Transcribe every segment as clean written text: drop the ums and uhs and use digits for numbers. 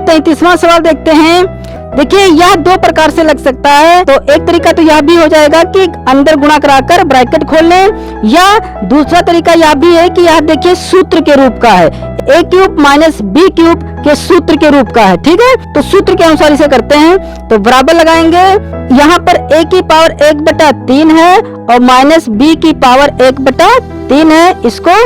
देखते हैं, तीसरा सवाल देखते हैं। देखिए यह दो प्रकार से लग सकता है। तो एक तरीका तो यह भी हो जाएगा कि अंदर गुणा कराकर ब्रैकेट खोल लें, या दूसरा तरीका यह भी है कि यह देखिए सूत्र के रूप का है, a cube minus b cube के सूत्र के रूप का है। ठीक है, तो सूत्र के अनुसार इसे करते हैं। तो बराबर लगाएंगे, यहाँ पर a की पावर 1/3 है और माइनस b की पावर 1/3 है। इसको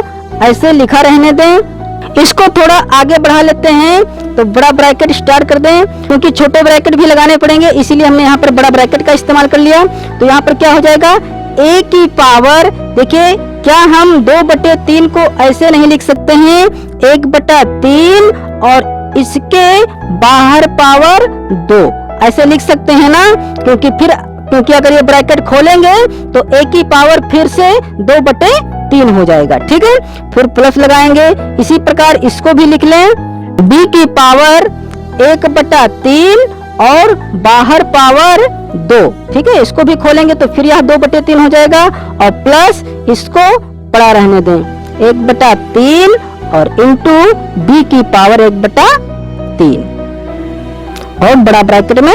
ऐसे लिखा रहने दें। इसको थोड़ा आगे बढ़ा लेते हैं, तो बड़ा ब्रैकेट स्टार्ट कर दें, क्योंकि छोटे ब्रैकेट भी लगाने पड़ेंगे, इसीलिए हमने यहाँ पर बड़ा ब्रैकेट का इस्तेमाल कर लिया। तो यहाँ पर क्या हो जाएगा, a की पावर, देखिए क्या हम 2/3 को ऐसे नहीं लिख सकते हैं, 1/3 और इसके बाहर पावर 2 ऐसे लिख सकते हैं ना, क्योंकि अगर ये ब्रैकेट खोलेंगे तो a की पावर फिर से 2/3 हो जाएगा। ठीक है, फिर प्लस लगाएंगे। इसी प्रकार इसको भी लिख लें, b की पावर 1/3 और बाहर पावर 2। ठीक है, इसको भी खोलेंगे तो फिर यह 2/3 हो जाएगा, और प्लस इसको पड़ा रहने दें 1/3 और इंटू b की पावर 1/3 और बड़ा ब्रैकेट में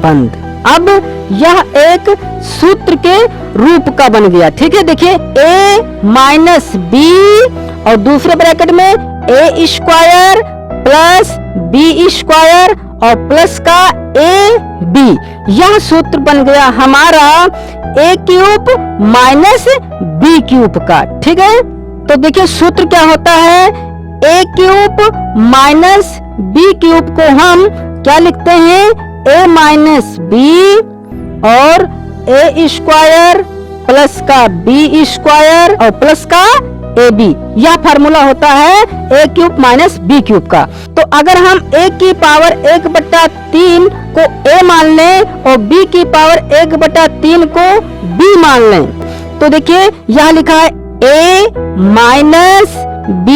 बंद। अब यह एक सूत्र के रूप का बन गया। ठीक है, देखिए a माइनस b और दूसरे ब्रैकेट में a square plus b square और प्लस का ab, यह सूत्र बन गया हमारा a cube minus b cube का। ठीक है, तो देखिए सूत्र क्या होता है, a cube minus b cube को हम क्या लिखते हैं, a माइनस b और a स्क्वायर प्लस का b स्क्वायर और प्लस का ab, यह फार्मूला होता है a cube minus b cube का। तो अगर हम a की पावर 1/3 को a मान लें और b की पावर 1/3 को b मान लें, तो देखिए यह लिखा है a माइनस b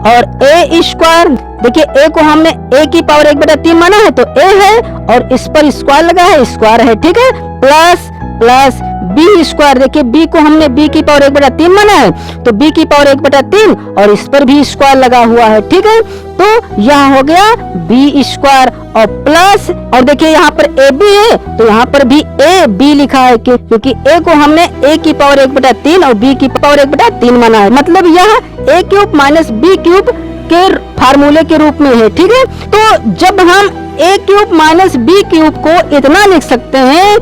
और a स्क्वायर। देखिए a को हमने a की पावर 1/3 माना है तो a है, और इस पर स्क्वायर लगा है, स्क्वायर है। ठीक है, प्लस प्लस b स्क्वायर, देखिए b को हमने b की पावर 1/3 माना है तो b की पावर 1/3 और इस पर भी स्क्वायर लगा हुआ है। ठीक है, तो यह हो गया b स्क्वायर और प्लस, और देखिए यहाँ पर ab है तो यहाँ पर भी ab लिखा है, क्योंकि a को हमने a की पावर 1/3 और b की पावर 1/3 माना है, मतलब यह a cube minus b cube के फार्मूले के रूप में है। ठीक है, तो जब हम a cube minus b cube को इतना लिख सकते हैं,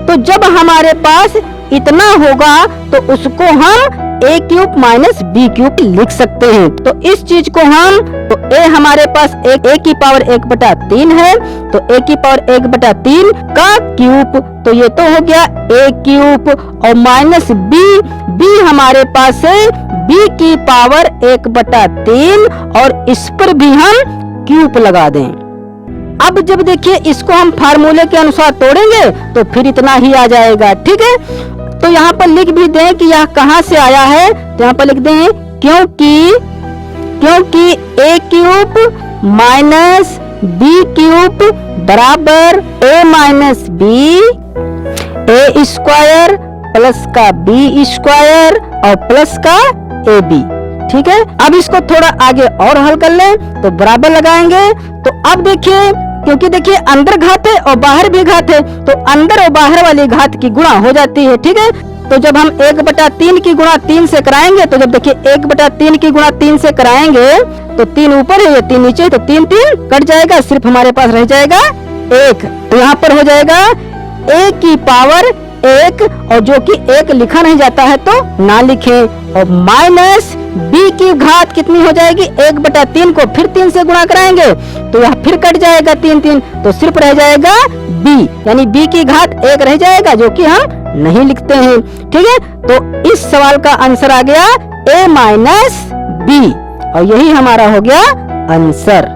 तो जब हमारे पास इतना होगा तो उसको हम a cube minus b cube लिख सकते हैं। तो इस चीज को हम, तो a हमारे पास a की पावर 1/3 है, तो a की पावर 1/3 का क्यूब, तो ये तो हो गया a क्यूब, और माइनस b हमारे पास है b की पावर 1/3 और इस पर भी हम क्यूब लगा दें। अब जब देखिए इसको हम फार्मूले के अनुसार तोड़ेंगे तो फिर इतना ही आ जाएगा। ठीक है, तो यहाँ पर लिख भी दें कि यह कहाँ से आया है, तो यहाँ पर लिख दें क्योंकि a cube minus b cube बराबर a minus b, a square plus का b स्क्वायर और प्लस का ab। ठीक है, अब इसको थोड़ा आगे और हल कर लें, तो बराबर लगाएंगे। तो अब देखिए, क्योंकि देखिए अंदर घात है और बाहर भी घात है, तो अंदर और बाहर वाली घात की गुणा हो जाती है। ठीक है, तो जब हम 1/3 की गुणा 3 से कराएंगे, तो जब देखिए 1/3 की गुणा 3 से कराएंगे तो 3 ऊपर है, ये 3 नीचे है, तो 3 कट जाएगा, सिर्फ हमारे पास रह जाएगा 1। तो यहाँ पर हो जाएगा a की पावर 1, और जो कि 1 लिखा नहीं जाता है तो ना लिखें, और माइनस b की घात कितनी हो जाएगी, 1/3 को फिर 3 से गुणा कराएंगे तो यह फिर कट जाएगा 3, तो सिर्फ रह जाएगा b, यानी b की घात 1 रह जाएगा, जो कि हम नहीं लिखते हैं। ठीक है, तो इस सवाल का आंसर आ गया a माइनस b, और यही हमारा हो गया आंसर।